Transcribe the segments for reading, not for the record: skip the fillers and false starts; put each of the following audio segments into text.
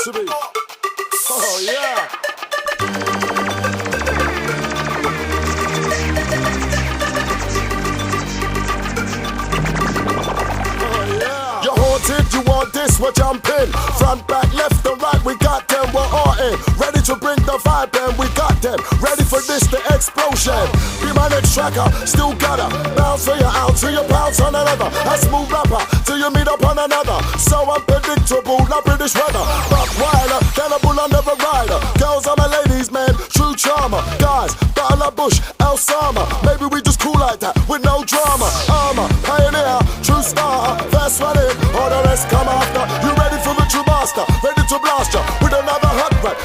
to me. Oh yeah. You haunted, you want this, we're jumping. Front, back, left and right, we got them, we're all in. Ready to bring the vibe, then we got them. Ready for this, the explosion. Be my next tracker, still gotta bounce for you out till you bounce on another. A smooth rapper, till you meet up on another. So unpredictable, not British weather. Buck wilder, cannibal under a rider. Girls are my ladies, man, true charmer. Guys, Butler Bush, El Sama. Maybe we just cool like that, with no drama. Armor, pioneer, true starter. First one in, all the rest come after. You ready for the true master? Ready to blast ya with another hot rap.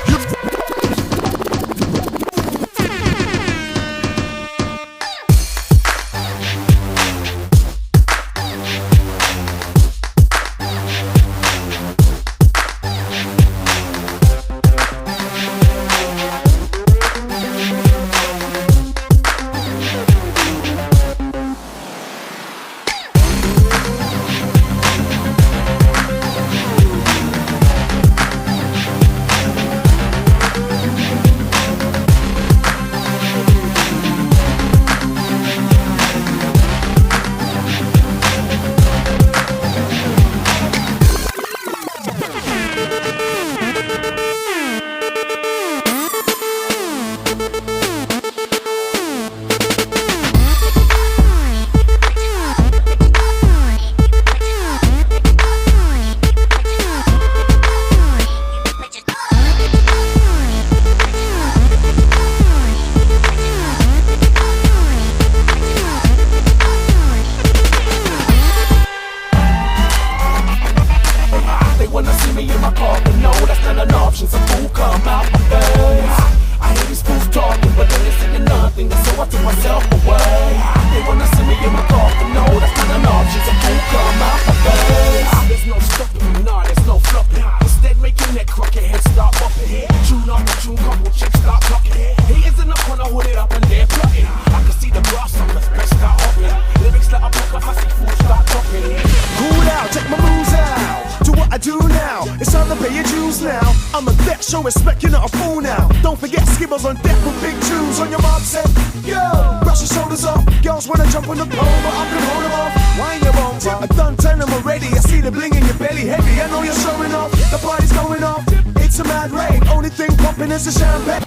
Show respect, you're not a fool now. Don't forget skibbles on deck with big tunes on your mark set. Yo, brush your shoulders off. Girls wanna jump on the pole, but I can hold them off. Why ain't you wrong, bro? I done telling them already. I see the bling in your belly heavy. I know you're showing off. The party's going off. It's a mad rave. Only thing popping is the champagne.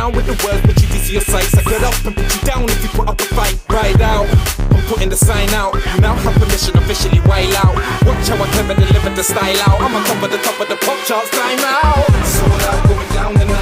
With the words, but you dizzy your sights. I get up and put you down if you put up a fight. Ride out, I'm putting the sign out. You now have permission, officially wild out. Watch how I clever deliver the style out. I'm on top of the pop charts, time out. So loud, going down and